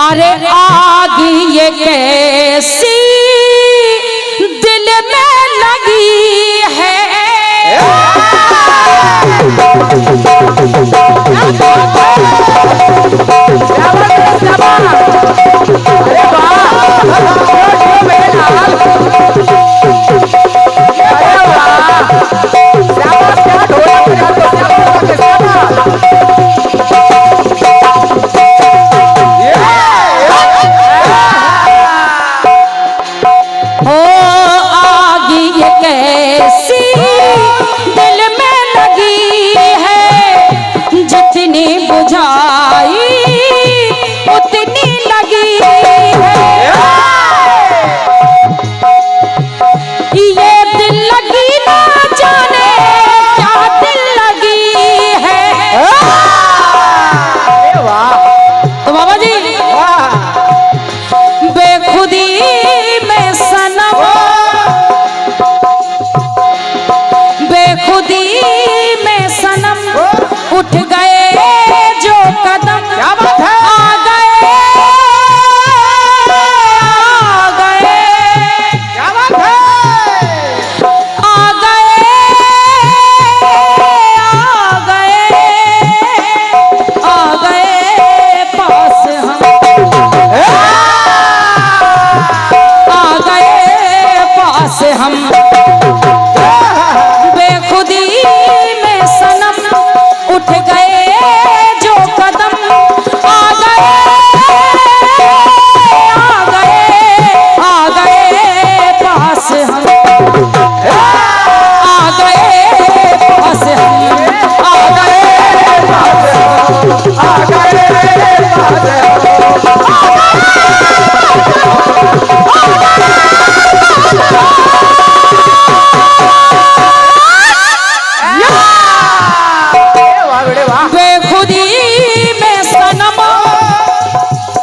अरे आग ये कैसी दिल में लगी है।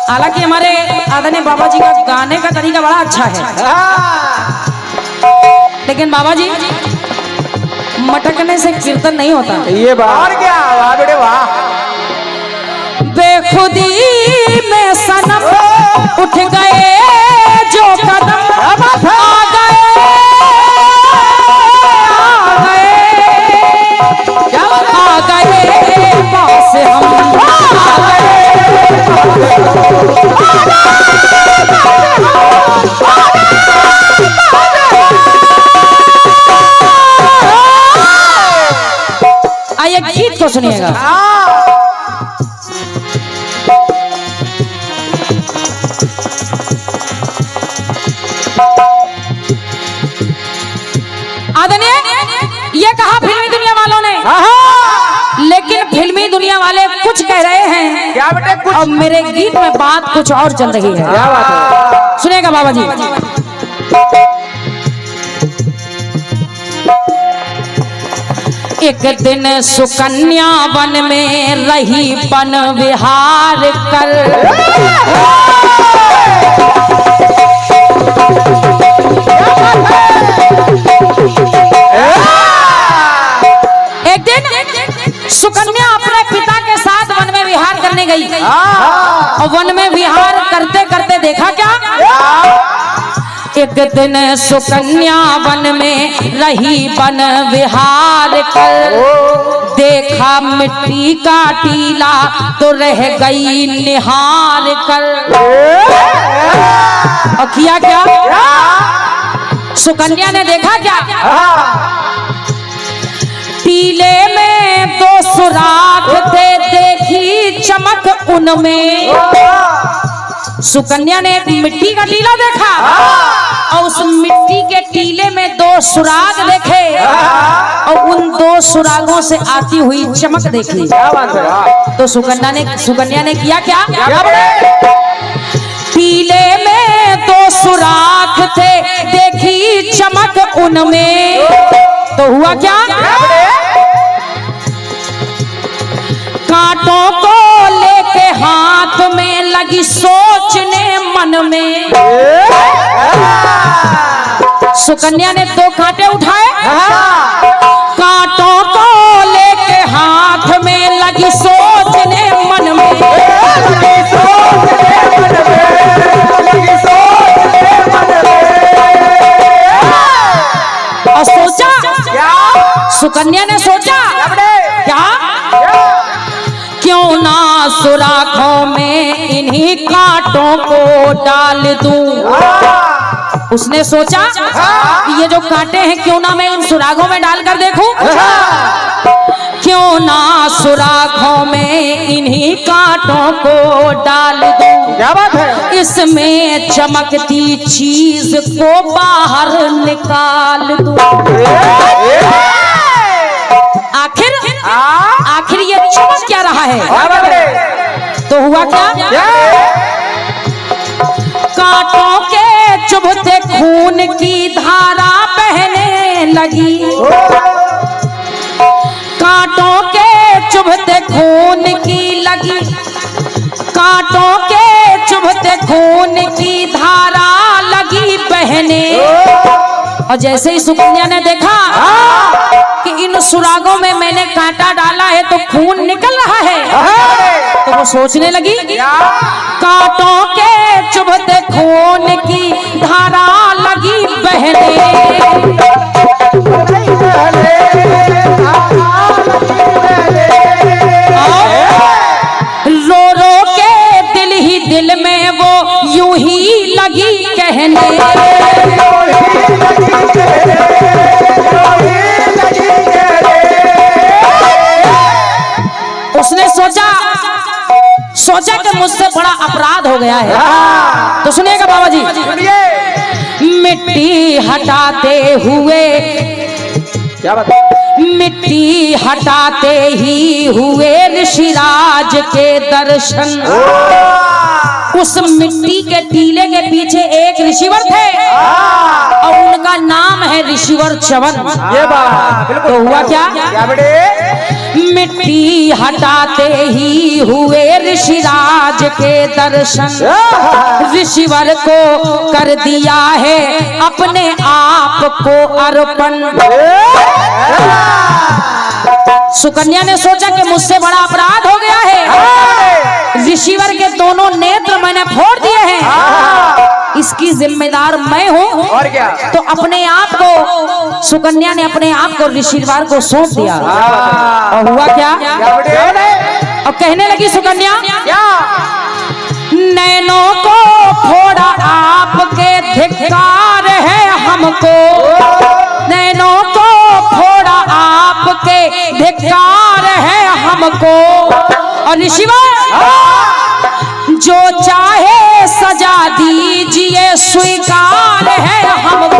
हालांकि हमारे आदरणीय बाबा जी का गाने का तरीका बड़ा अच्छा है, लेकिन बाबा जी मटकने से कीर्तन नहीं होता। ये बात क्या? वाह बेटे वाह। बेखुदी में सनम उठ गए जो कदम, आ गए पास हम, आइए गीत को सुनिएगा। आदरणीय ये कहा फिल्मी दुनिया वालों ने, लेकिन फिल्मी दुनिया वाले कुछ कह रहे हैं क्या बेटे कुछ, और मेरे गीत में बात कुछ और चल रही है। क्या बात है? सुनेगा बाबा जी। एक दिन सुकन्या वन में रही वन विहार कर, एक दिन सुकन्या अपने पिता के साथ वन में विहार करने गई, और वन में विहार करते करते देखा क्या? एक दिन सुकन्या वन में रही वन विहार कर, देखा मिट्टी का टीला तो रह गई निहार कर। और किया क्या? सुकन्या ने देखा क्या? टीले में दो सुराख थे, देखी चमक उनमें। सुकन्या ने एक मिट्टी का टीला देखा और उस मिट्टी के टीले में दो सुराग देखे, और उन दो सुरागों से आती हुई चमक देखी। तो सुकन्या ने किया क्या? टीले में दो सुराग थे, देखी चमक उनमें। तो हुआ क्या? कांटों को लेके हाथ में लगी सोचने मन में। सुकन्या ने दो कांटे उठाए, कांटों को लेके हाथ में लगी सोचने मन में। क्या सुकन्या ने सोचा क्या क्यों ना सुराखों में इन्हीं कांटों को डाल दूं। उसने सोचा कि ये जो कांटे हैं क्यों ना मैं इन सुराखों में डालकर देखूं। क्यों ना सुराखों में इन्हीं कांटों को डाल दूं। क्या बात है। इसमें चमकती चीज को बाहर निकाल दूं। आखिर ये चमक क्या रहा है। तो हुआ क्या कांटों के चुभते खून की धारा बहने लगी। कांटों के चुभते खून की लगी। कांटों के चुभते खून की धारा लगी बहने। और जैसे ही सुकन्या ने देखा कि इन सुरागों में मैंने कांटा डाला है तो खून निकल रहा है, तो वो सोचने लगी कांटों के चुभते खून की धारा लगी बहने। रो रो के दिल ही दिल में वो यूं ही लगी कहने। उसने सोचा कि मुझसे बड़ा अपराध हो गया है। तो सुनिएगा बाबा जी, मिट्टी हटाते हुए क्या बात है। मिट्टी हटाते ही हुए ऋषिराज के दर्शन। उस मिट्टी के टीले के पीछे एक ऋषिवर थे और उनका नाम है ऋषिवर च्यवन। ये बात तो हुआ क्या बेटे। मिट्टी हटाते ही हुए ऋषिराज के दर्शन। ऋषिवर को कर दिया है अपने आप को अर्पण। सुकन्या ने सोचा कि मुझसे बड़ा अपराध हो गया है। ऋषिवर के दोनों नेत्र मैंने फोड़ दिए हैं, इसकी जिम्मेदार मैं हूँ। और क्या। तो अपने आप को सुकन्या ने अपने आप को ऋषिवर को सौंप दिया। और हुआ क्या और कहने लगी सुकन्या नैनों को फोड़ा आपके धिक्कार है हमको। नैनों को फोड़ा आपके धिक्कार है हमको। और ऋषिवर जो चाहे सजा दीजिए स्वीकार है हमको।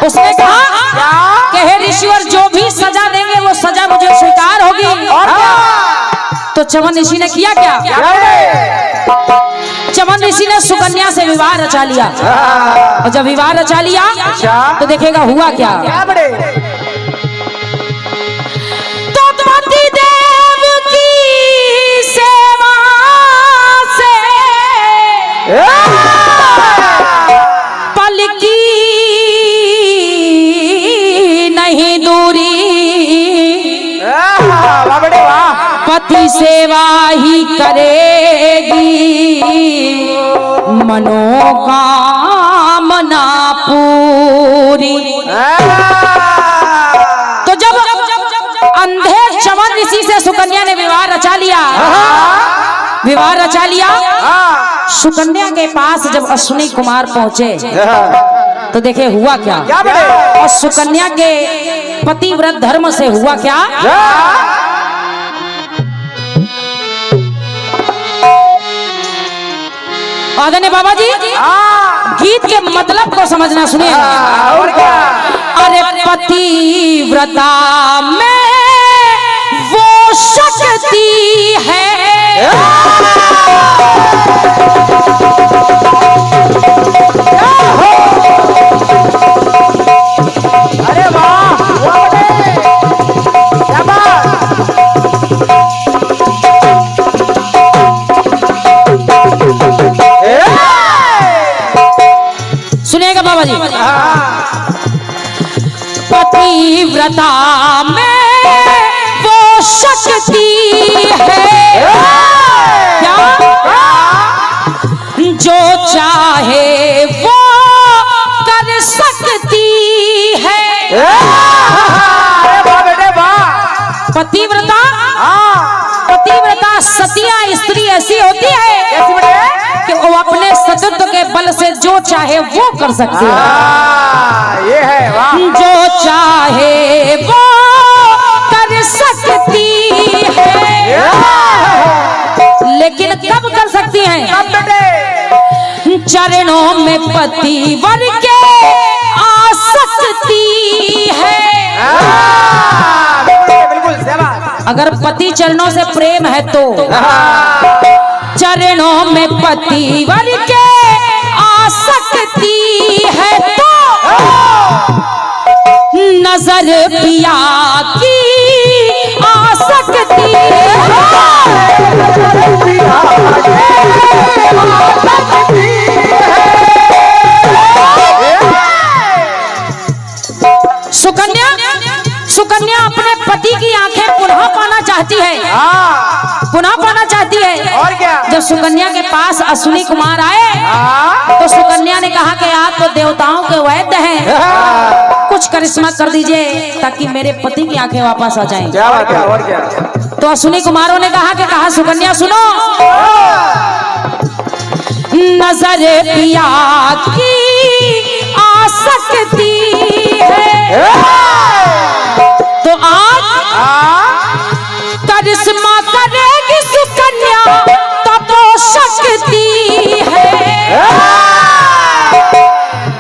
उसने कहा कि हे ऋषिवर जो भी सजा देंगे वो सजा मुझे स्वीकार होगी। तो च्यवन ऋषि ने किया क्या। च्यवन ऋषि ने सुकन्या से विवाह रचा लिया। और जब विवाह रचा लिया तो देखेगा हुआ क्या। तो पति देव की सेवा से पल की नहीं दूरी। पति सेवा ही करेगी मनोकामना पूरी। तो जब अंधे च्यवन ऋषि से सुकन्या ने विवाह रचा लिया, सुकन्या के पास जब अश्विनी कुमार पहुंचे तो देखे हुआ क्या। और सुकन्या के पतिव्रत धर्म से हुआ क्या। आदरणीय बाबा जी गीत के मतलब को समझना सुनिए। अरे पतिव्रता में वो शक्ति है अरे वाह क्या बात। सुनिएगा बाबा जी पतिव्रता में वो शक्ति है क्या जो चाहे वो कर सकती है। अरे वाह बेटे वाह। पतिव्रता हाँ पतिव्रता सतिया स्त्री ऐसी होती है कैसी बेटे? कि वो अपने सतत्व के बल से जो चाहे वो कर सकती है। ये है वाह। जो चाहे वो कर सकती है, लेकिन कब कर सकती हैं? कब बेटे? चरणों में पतिवर के आ सकती है। बिल्कुल शाबाश। अगर पति चरणों से प्रेम है तो चरणों में पतिवर के आ सकती है, तो नजर पिया की आ सकती है। सुकन्या सुकन्या अपने पति की आंखें पुनः पाना चाहती है, पुनः पाना चाहती है। और क्या? जब सुकन्या के पास अश्विनी कुमार आए तो सुकन्या ने कहा कि आप तो देवताओं के वैद्य हैं, कुछ करिश्मा कर दीजिए ताकि मेरे पति की आंखें वापस आ जाएं। क्या बात है? और क्या? तो अश्विनी कुमारों ने कहा कि कहा सुकन्या सुनो, नजर पिया की आ सकती है, तो आज करिश्मा करेगी सुकन्या तपो शक्ति है।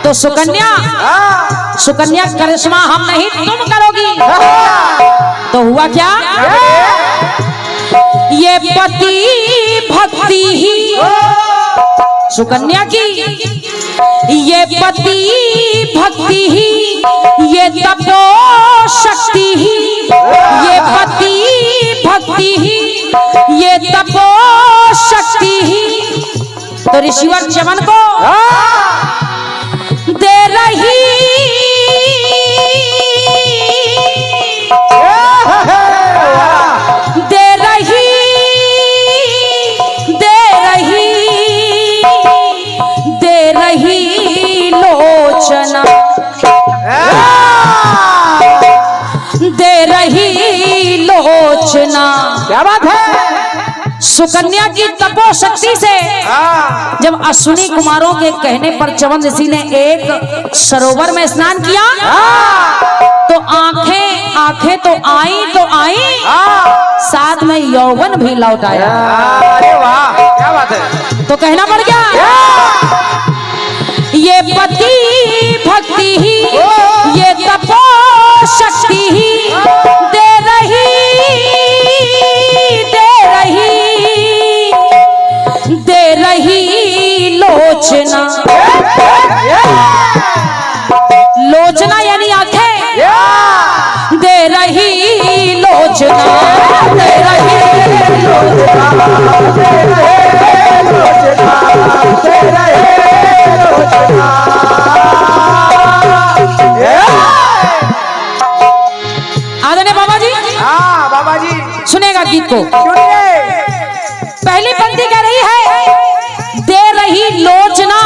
तो सुकन्या सुकन्या करिश्मा हम नहीं तुम करोगी। तो हुआ क्या? ये पति भक्ति ही सुकन्या की, ये पति भक्ति ही, ये तपो शक्ति ही, ये पति भक्ति ही, ये तपो शक्ति ही तो ऋषिवर चमन को दे रही, दे रही, दे रही, दे रही लोचना, दे रही लोचना। क्या बात है? सुकन्या की तपो शक्ति से जब अश्विनी कुमारों के कहने पर चवन ऋषि ने एक सरोवर में स्नान किया तो आंखें आंखें तो आई साथ में यौवन भी लौट आया। अरे वाह क्या बात है? तो कहना पड़ गया ये पति भक्ति ही, ये तपो शक्ति ही दे रही, दे रही, दे रही लोचना। लोचना यानी आंखें, दे रही लोचना, दे रही आदरणीय बाबा जी। हाँ बाबा जी सुनेगा गीत को। सुनिए। पहली पंक्ति कह रही है दे रही लोचना।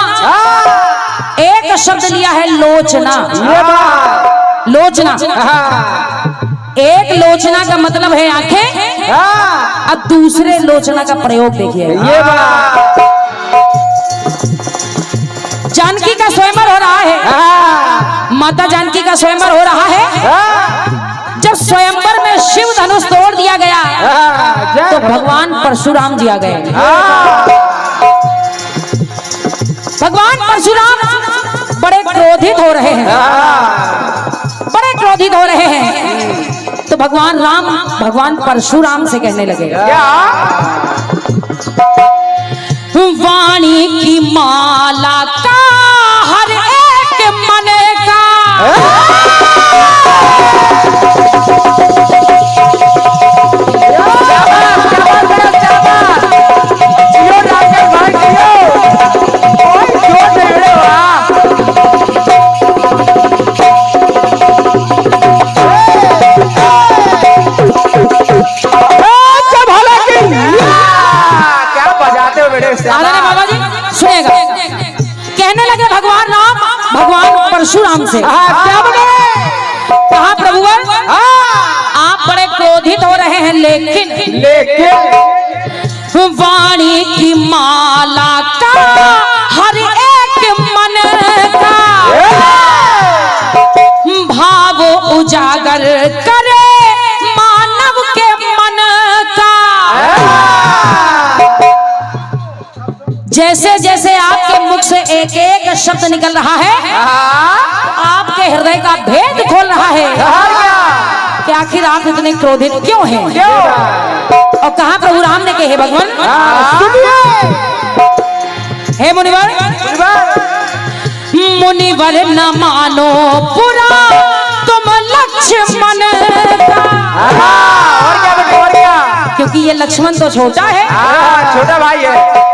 एक शब्द लिया है लोचना। ये बात। लोचना हाँ एक लोचना का मतलब है आंखें, हाँ अब दूसरे लोचना का प्रयोग देखिए। ये बात। जानकी का स्वयंवर हो रहा है, हाँ माता जानकी का स्वयंवर हो रहा है। हाँ जब स्वयंवर में शिव धनुष तोड़ दिया गया हाँ तो भगवान परशुराम जी आ गए। भगवान परशुराम बड़े क्रोधित हो रहे हैं, बड़े क्रोधित हो रहे हैं। तो भगवान राम भगवान परशुराम से कहने लगे वाणी की माला का हर एक मन का आदरणीय बाबा सुनेगा। कहने लगे भगवान राम भगवान परशुराम से, क्या बोले? कहा प्रभुवर आप बड़े क्रोधित हो रहे हैं, लेकिन वाणी की माला का हर एक मन का भाव उजागर करे मानव के मन का। जैसे जैसे आपके मुख से एक एक शब्द निकल रहा है, आपके हृदय का भेद खोल रहा है कि आखिर आप इतने क्रोधित क्यों हैं। और कहा प्रभु राम ने कहे भगवान हे मुनिवर, मुनिवर न मानो पुरा तुम लक्ष्मण का। और क्या बेटे, और क्या? क्योंकि ये लक्ष्मण तो छोटा है, छोटा भाई है।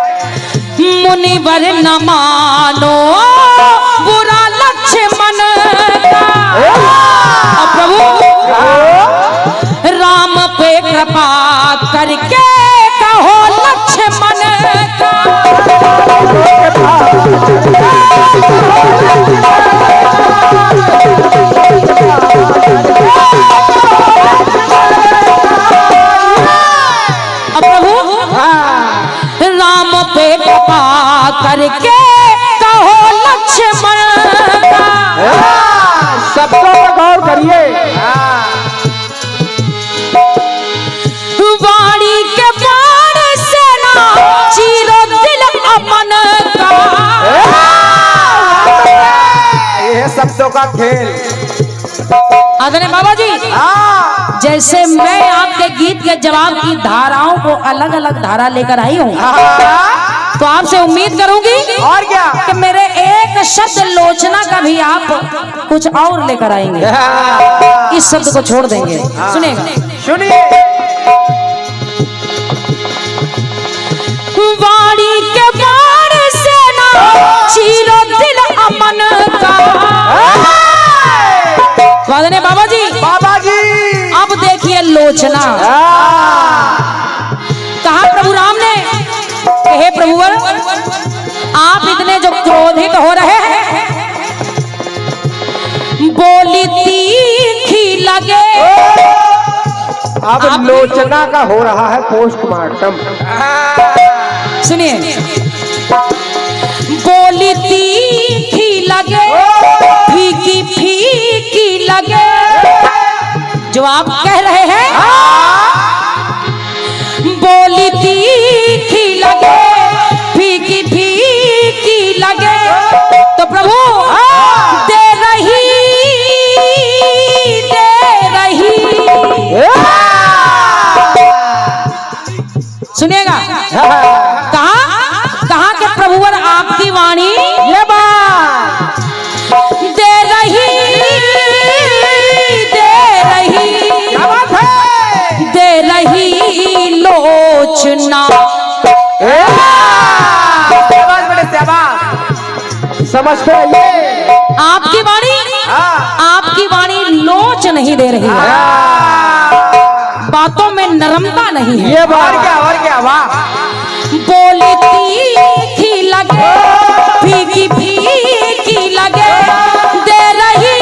मुनिवर न मानो बुरा लक्ष्मण का। और प्रभु राम पे कृपा करके कहो लक्ष्मण का। प्रभु राम पे कृपा करके कहो लक्ष्मण का। सबको गौर करिए। वाणी के बाण से ना चीरो दिल अमन का। ये शब्दों का खेल। आदरणीय बाबा जी, जैसे मैं आपके गीत के जवाब की धाराओं को अलग अलग धारा लेकर आई हूँ, तो आपसे उम्मीद करूंगी और क्या कि मेरे एक शब्द लोचना का भी आप कुछ और लेकर आएंगे, इस शब्द को छोड़ देंगे। सुनेगा, सुनिए। वाणी के बाण से ना चीरो दिल अमन का। वादने बाबा जी, अब देखिए लोचना। कहा प्रभु राम ने, हे प्रभुवर आप इतने जो क्रोधित हो रहे हैं, बोली तीखी लगे। अब लोचना का हो रहा है पोस्टमार्टम। सुनिए, बोली तीखी लगे फीकी फीकी लगे। जो आप कह रहे हैं बोली तीखी लगे फीकी फीकी लगे, तो प्रभु दे रही सुनिएगा। कहा कि प्रभुवर आपकी वाणी ये बात दे रही लोचना। समझते ये आपकी वाणी लोच नहीं दे रही है, बातों में नरमता नहीं है। ये बात और क्या वाह। बोली तीखी लगे फीकी फीकी लगे, दे रही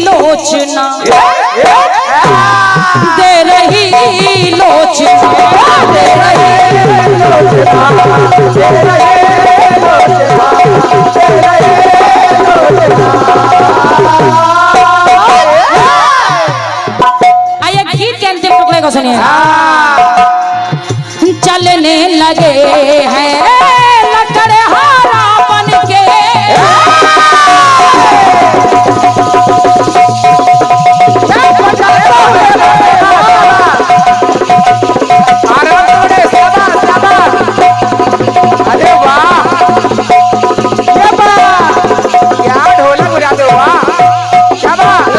लोचना, दे रही लोचना, दे रही आइए गीत के अंतिम टुकड़े को सुनिए। चलने लगे हैं लकड़हारा बन के, अरे वाह, ये बात क्या ढोलक बजाते हो, वाह क्या बात।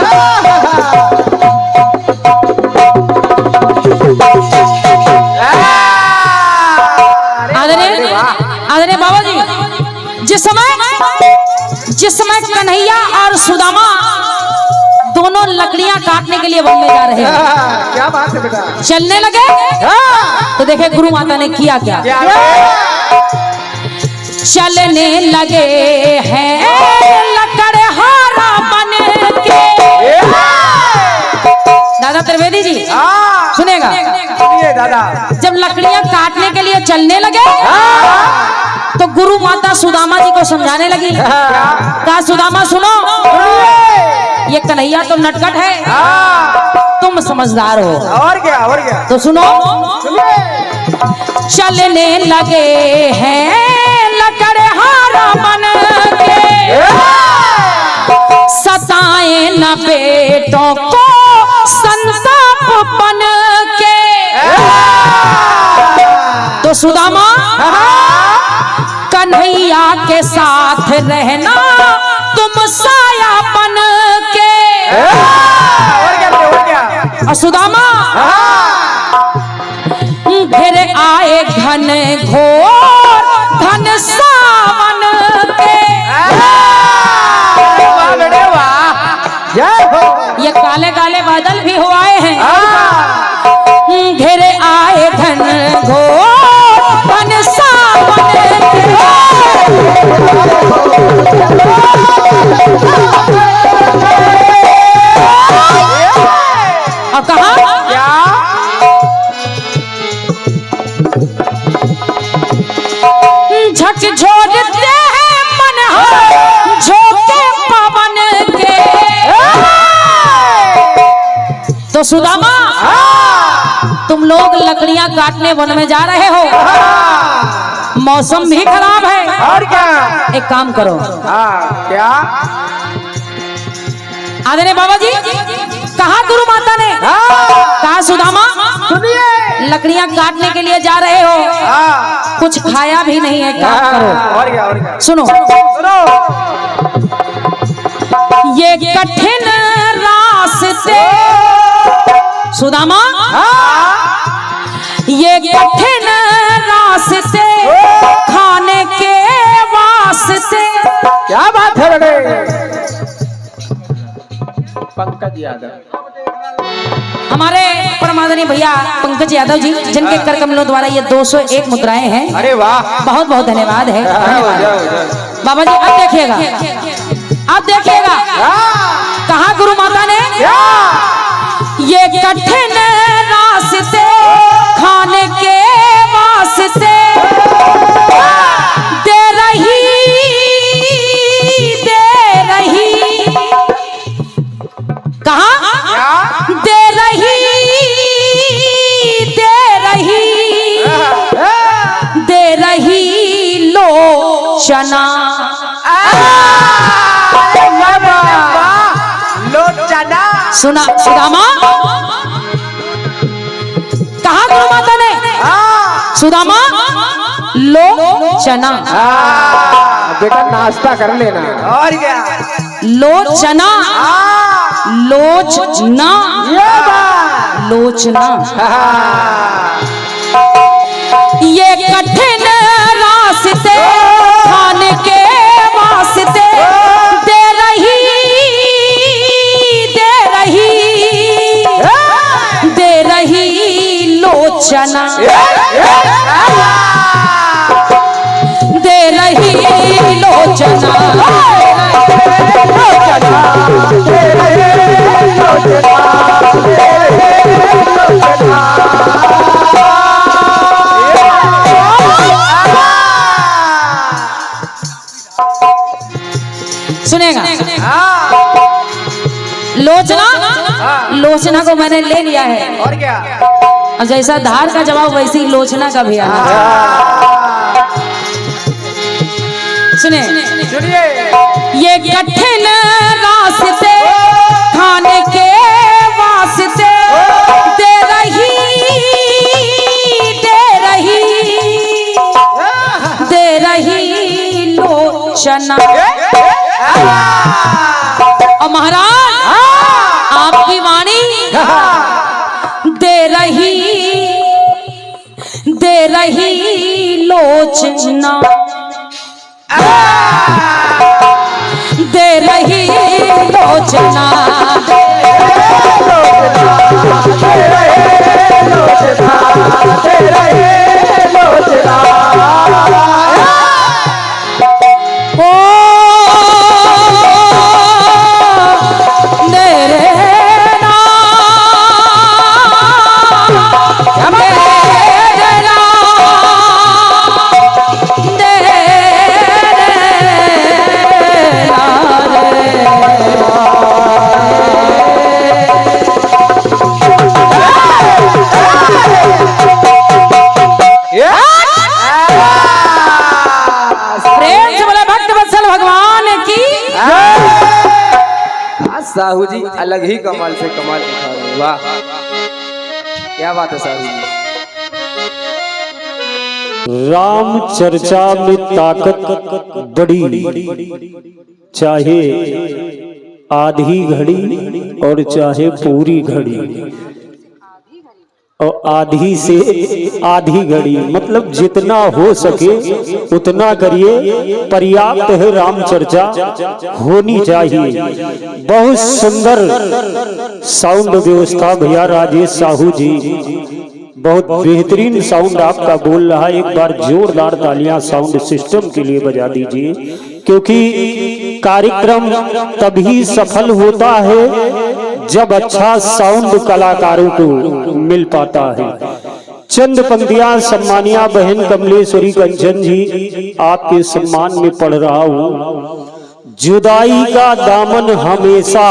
आदरणीय बाबा जी, जिस समय कन्हैया और सुदामा दोनों दोनों लकड़ियां काटने के लिए वन में जा रहे हैं। क्या बात है बेटा। चलने लगे तो देखे गुरु माता ने किया क्या। चलने लगे हैं लकड़हारा बन के। दादा त्रिवेदी जी सुनेगा। सुनिए दादा। जब लकड़ियां काटने के लिए चलने लगे तो गुरु माता सुदामा जी को समझाने लगी। कहा सुदामा सुनो, ये कन्हैया तो नटखट है, तुम समझदार हो। और क्या तो सुनो। चलने लगे हैं लकड़हारा बन के, सताए न बेटों को संताप बन के। तो सुदामा कन्हैया के साथ रहना तुम साया बन के। और क्या। सुदामा फिर आए घन घोर घन सावन के। वाह बेटे वाह, जय हो। ये काले काले बादल भी हो आए हैं। घिर आए घन घोर घन सावन के। और कहा क्या झकझोरते हैं मन झोंके पवन के। तो सुदामा तुम लोग लकड़ियां काटने वन में जा रहे हो, मौसम भी खराब है। और क्या। एक काम करो। क्या। आदरणीय बाबा जी, कहा गुरु माता ने। कहा सुदामा सुनिए। लकड़ियां काटने के लिए जा रहे हो, कुछ खाया भी नहीं है, काम करो। और क्या। सुनो। ये कठिन रास्ते सुदामा, ये कठिन रास्ते खाने के वास्ते। क्या बात है बेटे। पंकज यादव, हमारे परमादरणीय भैया पंकज यादव जी, जिनके कर कमलों द्वारा ये 201 मुद्राएं हैं। अरे वाह, बहुत बहुत धन्यवाद है। बाबा जी अब देखिएगा, अब देखिएगा। कहा गुरु माता ने। ये कठिन रास्ते खाने के वास्ते दे रही कहा दे रही लोचना। लोचना। सुना सुदामा। कहा गुरु माता ने। सुदामा लोचना। बेटा नाश्ता कर लेना। और क्या। लोचना लोचना लोचना। ये कठिन रास्ते खाने के वास्ते दे रही लोचना। दे रही लोचना। सुनेगा। लोचना, लोचना को मैंने ले लिया है। और क्या। और जैसा धार का जवाब वैसी ही लोचना का भी आना। सुने सुनिए। ये कठिन रास्ते खाने के वास्ते दे रही लोचना। और महाराज आपकी वाणी दे रही लोचना। दे रही लोचना। साहू जी अलग ही कमाल से कमाल दिखा रहे हैं। वाह क्या बात है साहू जी। राम चर्चा में ताकत बड़ी, चाहे आधी घड़ी और चाहे पूरी घड़ी, और आधी से आधी घड़ी मतलब जितना हो सके उतना करिए, पर्याप्त है। राम चर्चा होनी चाहिए। बहुत सुंदर साउंड व्यवस्था भैया राजेश साहू जी, बहुत बेहतरीन साउंड आपका बोल रहा है। एक बार जोरदार तालियां साउंड सिस्टम के लिए बजा दीजिए, क्योंकि कार्यक्रम तभी सफल होता है जब अच्छा साउंड कलाकारों को मिल पाता है। चंद पंक्तियां सम्मानिया बहन कमलेश्वरी कंचन जी आपके सम्मान में पढ़ रहा हूं। जुदाई का दामन हमेशा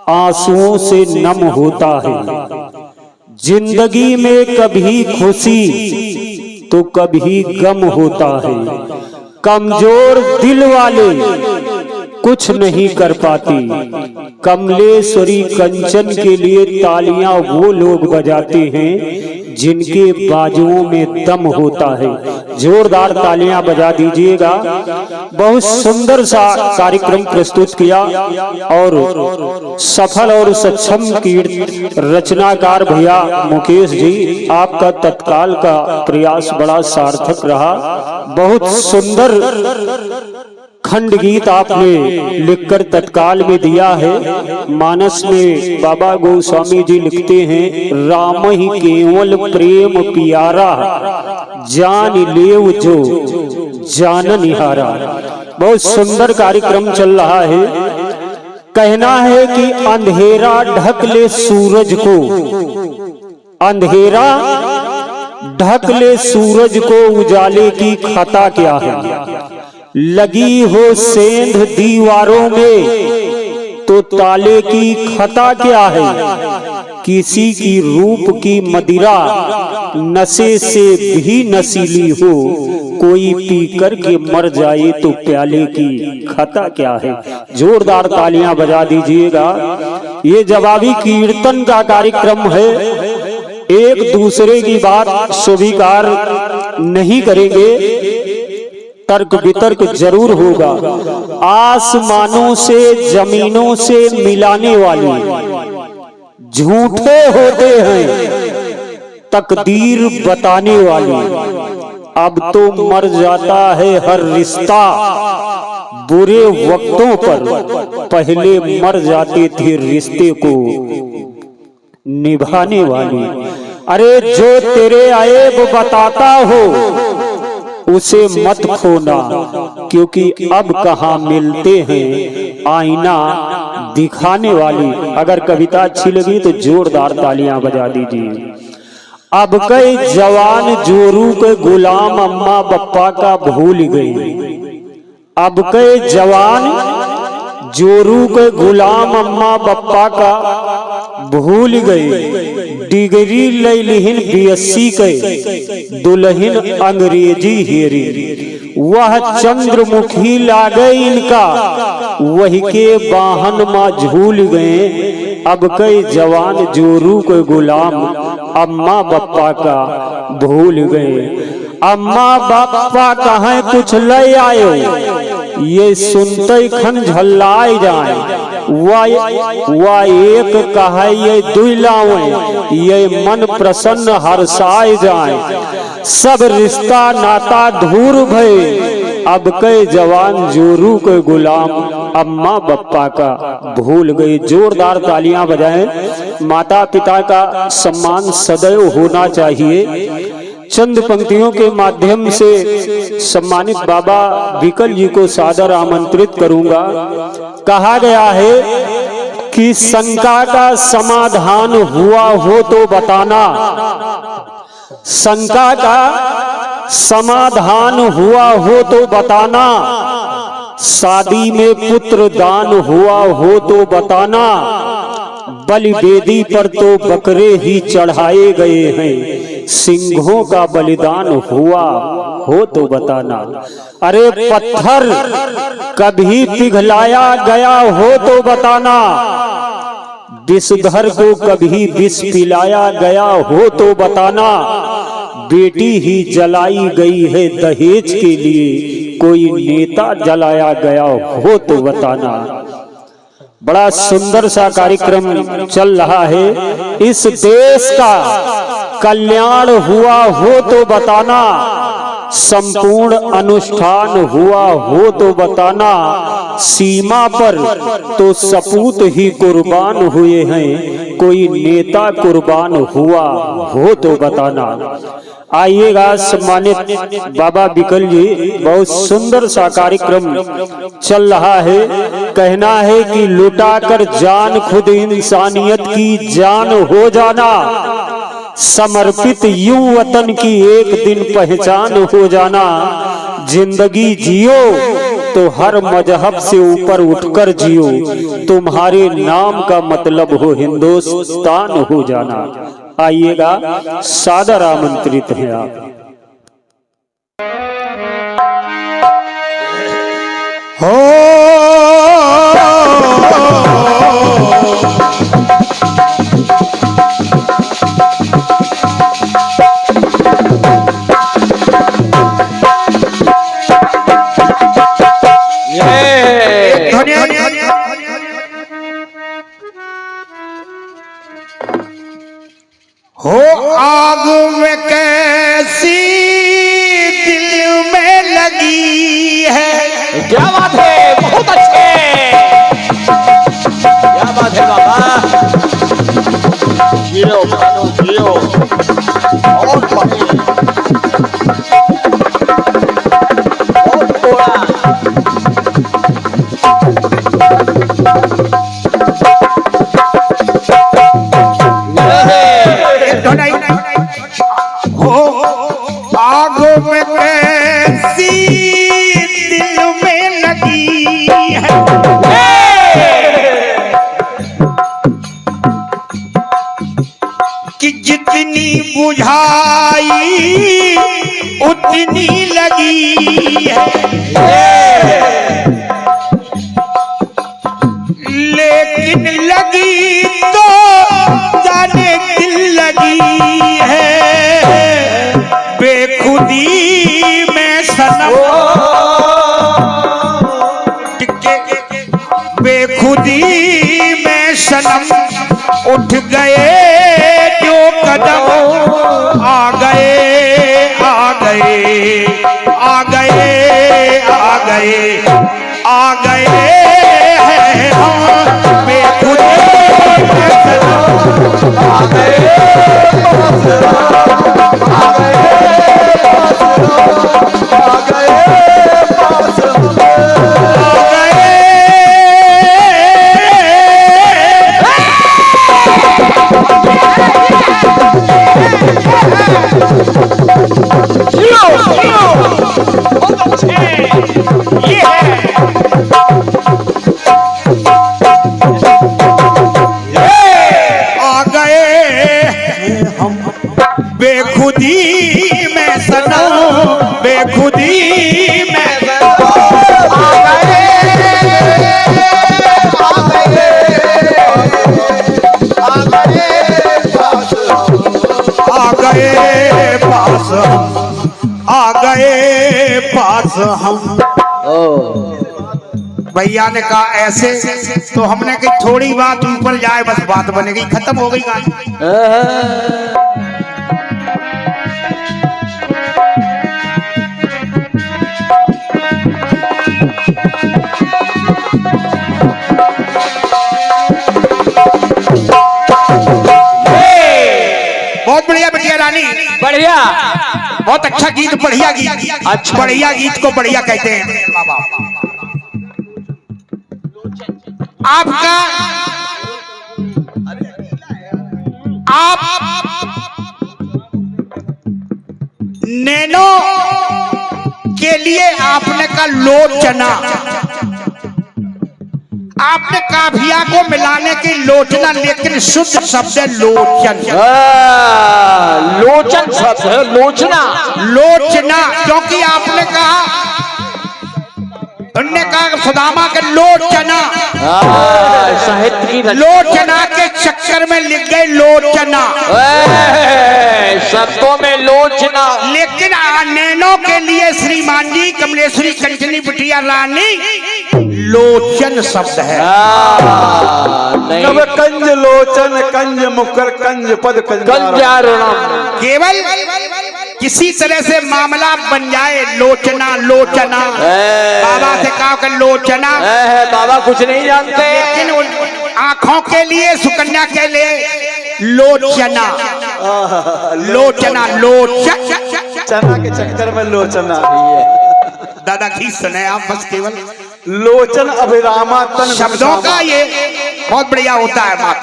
आंसुओं से नम होता है, जिंदगी में कभी खुशी तो कभी गम होता है, कमजोर दिल वाले कुछ नहीं कर पाती। कमलेश्वरी कंचन के लिए तालियां वो लोग बजाते हैं जिनके बाजुओं में दम होता है। जोरदार तालियां बजा दीजिएगा। बहुत सुंदर सा कार्यक्रम प्रस्तुत किया और सफल और सक्षम कीर्त रचनाकार भैया मुकेश जी, आपका तत्काल का प्रयास बड़ा सार्थक रहा। बहुत सुंदर खंड गीत आपने लिखकर तत्काल में दिया है। मानस में बाबा गोस्वामी जी लिखते हैं, राम ही केवल प्रेम प्यारा, जान लेव जो जान निहारा। बहुत सुंदर कार्यक्रम चल रहा है। कहना है कि अंधेरा ढक ले सूरज को, अंधेरा ढक ले सूरज को, उजाले की खता क्या है। लगी हो सेंध दीवारों में तो ताले की खता क्या है। किसी की रूप की मदिरा नशे से भी नशीली हो, कोई पी कर के मर जाए तो प्याले की खता क्या है। जोरदार तालियां बजा दीजिएगा। ये जवाबी कीर्तन का कार्यक्रम है। एक दूसरे की बात स्वीकार नहीं करेंगे, तर्क वितर्क जरूर होगा। आसमानों से जमीनों से मिलाने वाले झूठे होते हैं, तकदीर बताने वाले। अब तो मर जाता है हर रिश्ता, बुरे वक्तों पर पहले मर जाते थे रिश्ते को निभाने वाले। अरे जो तेरे ऐब बताता हो उसे मत खोना, क्योंकि अब कहाँ मिलते हैं आईना दिखाने वाली। अगर कविता अच्छी लगी तो जोरदार तालियां बजा दीजिए। अब कई जवान जोरू के गुलाम अम्मा बप्पा का भूल गए, अब कई जवान जोरू के गुलाम अम्मा बप्पा का भूल गए। डिग्री ले लिहिन बीएससी के, दुल्हन अंग्रेजी हेरी। वह चंद्रमुखी लागे इनका, वही के वाहन में झूल गए। अब कई जवान जोरू के गुलाम अम्मा बप्पा का भूल गए। अम्मा बप्पा कहाँ कुछ ले आयो, ये सुनते खन झल्लाए जाए। वह एक कहे ये दुलावे, ये मन प्रसन्न हर्षाए जाए। सब रिश्ता नाता धूर भय, अब कई जवान जोरू के गुलाम अम्मा बप्पा का भूल गए। जोरदार तालियां बजाएं। माता पिता का सम्मान सदैव होना चाहिए। चंद पंक्तियों के माध्यम से सम्मानित बाबा विकल जी को सादर आमंत्रित करूंगा। कहा गया है कि शंका का समाधान हुआ हो तो बताना, शंका का समाधान हुआ हो तो बताना, शादी में पुत्र दान हुआ हो तो बताना। बलि वेदी पर तो बकरे ही चढ़ाए गए हैं, सिंहों का बलिदान हुआ हो तो बताना। अरे पत्थर कभी पिघलाया गया हो तो बताना। विषधर को कभी विष पिलाया गया हो तो बताना। बेटी ही जलाई गई है दहेज के लिए, कोई नेता जलाया गया हो तो बताना। बड़ा सुंदर सा कार्यक्रम चल रहा है। इस देश का कल्याण हुआ हो तो बताना। संपूर्ण अनुष्ठान हुआ हो तो बताना। सीमा पर तो सपूत ही कुर्बान हुए हैं, कोई नेता कुर्बान हुआ हो तो बताना। आइएगा सम्मानित बाबा बिकल जी, बहुत सुंदर सा कार्यक्रम चल रहा है। कहना है कि लुटाकर जान खुद इंसानियत की जान हो जाना। समर्पित यूं वतन की एक दिन पहचान हो जाना। जिंदगी जियो तो हर मजहब से ऊपर उठकर जियो, तुम्हारे नाम का मतलब हो हिंदुस्तान हो जाना। आइएगा, सादर आमंत्रित हैं आप। हो आग में कैसी दिल में लगी है। क्या बात है, बहुत अच्छे, क्या बात है बाबा। जियो मानो जियो और पानी और थोड़ा। आग में कैसी दिल में लगी है। कि जितनी बुझाई उतनी लगी है। लेकिन लगी तो जाने दिल लगी है। बेखुदी में सनम, बेखुदी में सनम उठ गए जो कदम। आ गए आ गए आ गए आ गए आ गए हैं हम। बेखुदी में सनम आ गए आ गए आ गए पास आ गए। बहुत अच्छे, ये है आ गए हम। बेखुदी में सनम, बेखुदी में सनम आ गए आ गए आ गए पास आ गए पास आ गए पास हम। भैया ने कहा ऐसे, तो हमने कही थोड़ी बात ऊपर जाए बस बात बनेगी, खत्म हो गई कहानी। बहुत बढ़िया बढ़िया रानी, बढ़िया, बहुत अच्छा गीत, बढ़िया गीत। अच्छा, बढ़िया गीत को बढ़िया कहते हैं। आपका आप नैनो के लिए आपने कहा लोचना, आपने काफिया को मिलाने की लोचना, लेकिन शुद्ध शब्द है लोचन। लोचन शब्द है लोचना। लोचना, क्योंकि आपने कहा, उनने कहा सुदामा के लोचना, साहित्य की लोचना के चक्कर में लिख गए लोचना, शब्दों में लोचना। लेकिन नैनों के लिए श्रीमान जी कमलेश्वरी कंचनी बिटिया रानी लोचन शब्द है। नव कंज लोचन कंज मुकर कंज पद कंजारुणम। केवल किसी तरह से मामला बन जाए लोचना लोचना, बाबा से कहा कि लोचना, बाबा कुछ नहीं जानते। लेकिन उन आंखों के लिए, सुकन्या के लिए लोचना, लोचना, लोचन चना के चक्कर में लोचना। दादा खींच सुने आप, बस केवल लोचन अभिरामा तन शब्दों का ये बहुत बढ़िया होता है बात।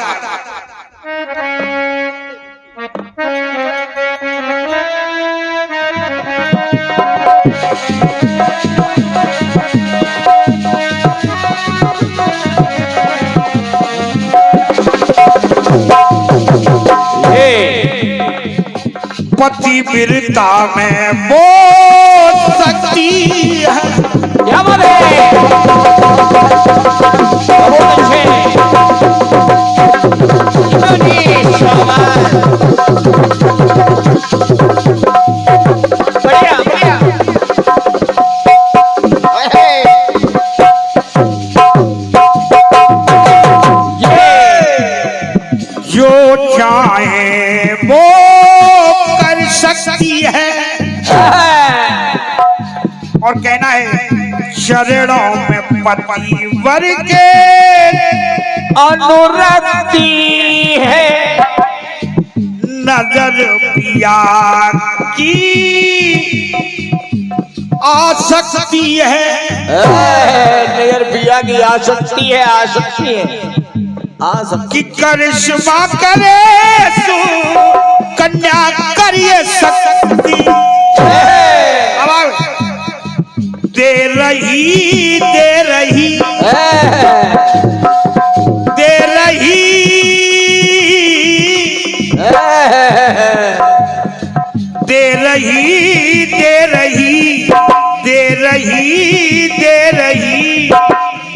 पतिव्रता में वो शक्ति है, क्या बात है, बहुत अच्छे। बढ़िया बढ़िया। जो चाहे वो कर सकती है, और कहना है चरणों में पतिवर के अनुरक्ति है, नजर पिया की आसक्ति है, नजर पिया की आसक्ति है, आसक्ति है, कि करिश्मा करे सु कन्या करिए शक्ति, दे रही दे रही दे रही दे रही दे रही दे रही दे रही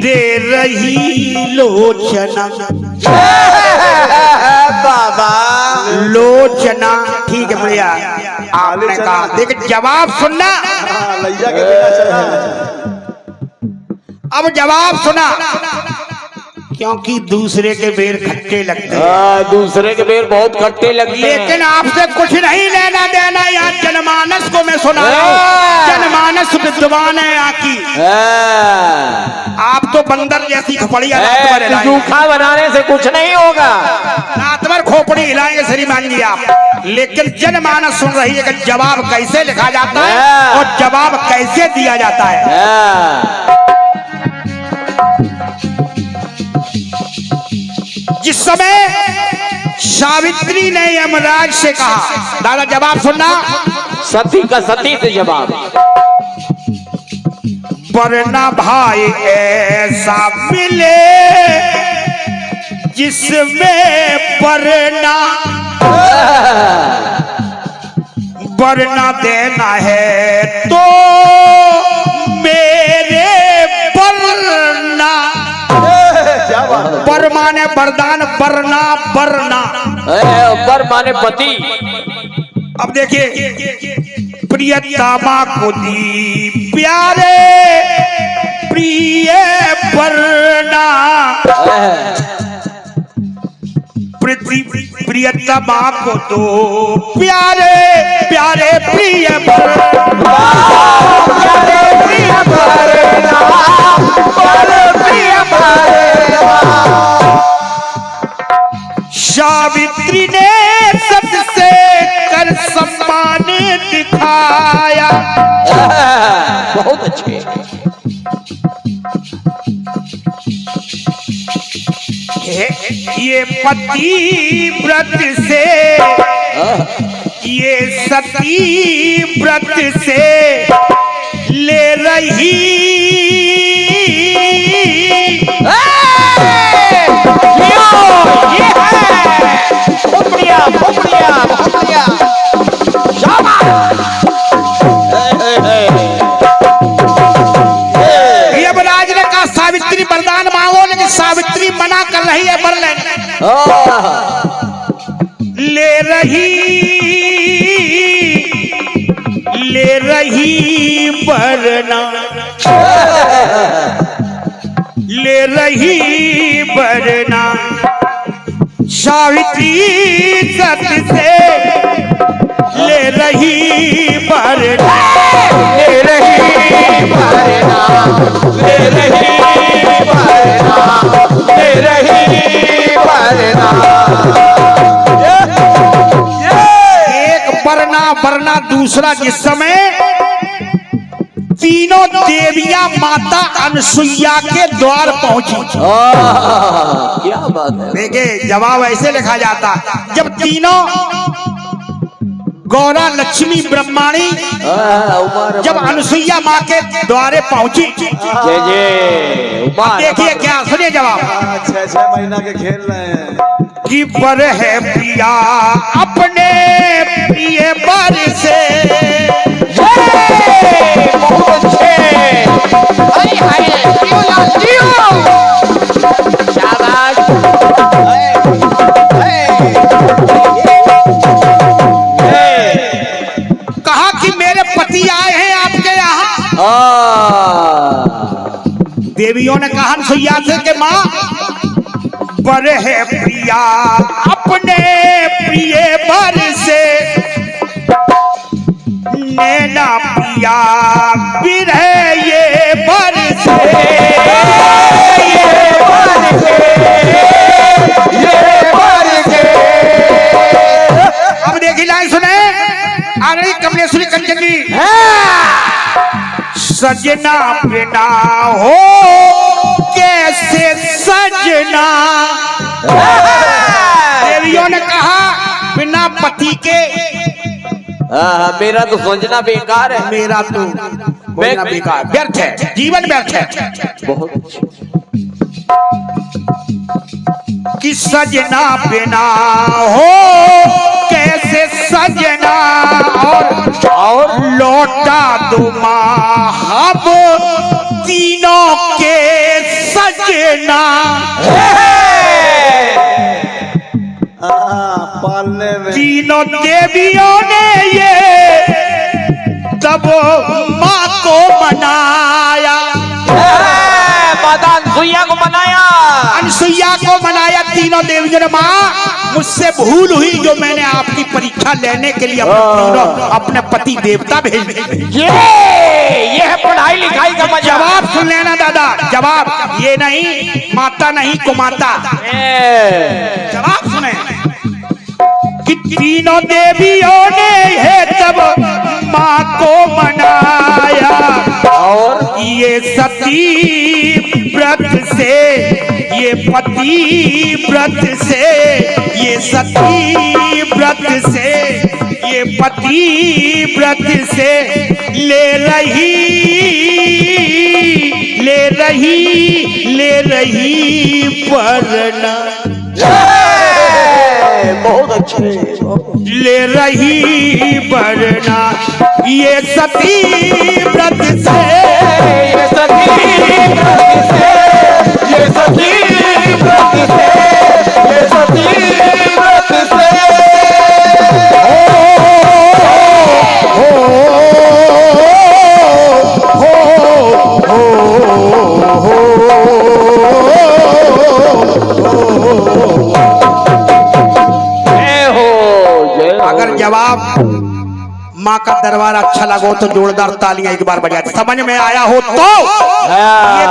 दे रही लोचना। बाबा लोचना, ठीक है बढ़िया। आपने कहा, लेकिन जवाब सुनना, लैया के बिना चना। अब जवाब सुना, क्योंकि दूसरे के बेर खट्टे लगते हैं, दूसरे के बेर बहुत खट्टे लगते हैं। लेकिन आपसे कुछ नहीं लेना देना। यहाँ जनमानस को मैं सुना रहा हूँ, जनमानस विद्वान है यहाँ की। आप तो बंदर जैसी खपड़िया रात भर हिलाएंगे, सूखा बनाने से कुछ नहीं होगा, रात भर खोपड़ी हिलाएंगे श्रीमान जी आप। लेकिन जनमानस सुन रही है कि जवाब कैसे लिखा जाता है और जवाब कैसे दिया जाता है। जिस समय सावित्री ने यमराज से कहा, दादा जवाब सुनना, सती का सती से जवाब, वरना भाई ऐसा मिले जिसमें वरना देना है तो मेरे वरना, वर माने वरदान, वरना वरना, वर माने पति। अब देखिए, प्रियतमा को दी प्यारे प्रिय वरना, प्रियतमा को दो प्यारे प्यारे प्रिय वरना, प्यारे प्रिय वरना, प्रिय वरना। सावित्री ने सबसे कर सम्मान दिखाया, बहुत अच्छे। ये पति व्रत से, ये सती व्रत से ले रही, ये है ले रही वरना, ले रही वरना सावित्री सत्य से ले रही वरना, ले रही वरना, ले रही वरना, ले रही वरना। एक वरना वरना दूसरा जिस समय तीनों देवियां माता अनसुईया के द्वार पहुंची। क्या बात है। देखिए जवाब ऐसे लिखा जाता, जब तीनों गौरा लक्ष्मी ब्रह्माणी जब अनसुईया माँ के द्वारे पहुंची। जय जय उमा। देखिए क्या, सुनिए जवाब। 6 महीना के खेल रहे हैं कि पर है प्रिया अपने प्रिय बर से, बहुत अच्छे। अरे हाय जियो लाल जियो, शाबाश। कहा कि मेरे पति आए हैं आपके यहाँ। देवियों ने कहा अनसुईया से कि माँ पर है प्रिया अपने प्रिय बर से, नैना पिया बिरह ये बर से, ये बर से, ये बर से। अब देखिए लाइन सुने, आ रही कमलेश्वरी कंचन जी। सजना बिना हो कैसे सजना, देवियों ने कहा बिना पति के मेरा तो सोचना बेकार है। मेरा तो बोलना बेकार, व्यर्थ है, जीवन व्यर्थ है। बहुत अच्छे। कि सजना बिना हो कैसे सजना, और लौटा दो माहब तीनों के सजना। पालने में तीनों देवियों ने ये तब माँ को मनाया, माता अनसुईया को मनाया, अनसुईया को मनाया। तीनों देवियों ने माँ मुझसे भूल हुई जो मैंने आपकी परीक्षा लेने के लिए अपने पति देवता भेजे। ये है पढ़ाई लिखाई का मजा। जवाब सुन लेना दादा, जवाब ये नहीं माता नहीं कुमाता। जवाब सुने कि तीनों देवियों ने है तब माँ को मनाया, और ये सती व्रत से, ये पति व्रत से, ये सती व्रत से, ये पति व्रत से ले रही, ले रही, ले रही वरना, बहुत अच्छे। ले रही वरना ये सती व्रत से, ये सती व्रत से, ये सती व्रत से, ये सती व्रत से। अगर जवाब माँ का दरबार अच्छा लगा तो जोरदार तालियां एक बार बजा, समझ में आया हो तो। ये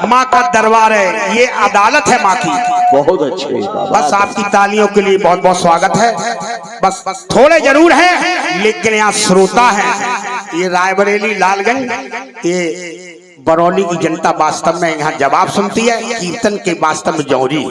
माँ का दरबार है, ये अदालत है माँ की। बहुत अच्छे। बस आपकी तालियों के लिए बहुत बहुत स्वागत है। बस थोड़े जरूर हैं लेकिन यहाँ श्रोता है। ये रायबरेली, लालगंज, ये बरौनी की जनता वास्तव में यहाँ जवाब सुनती है, कीर्तन के वास्तव में जौहरी।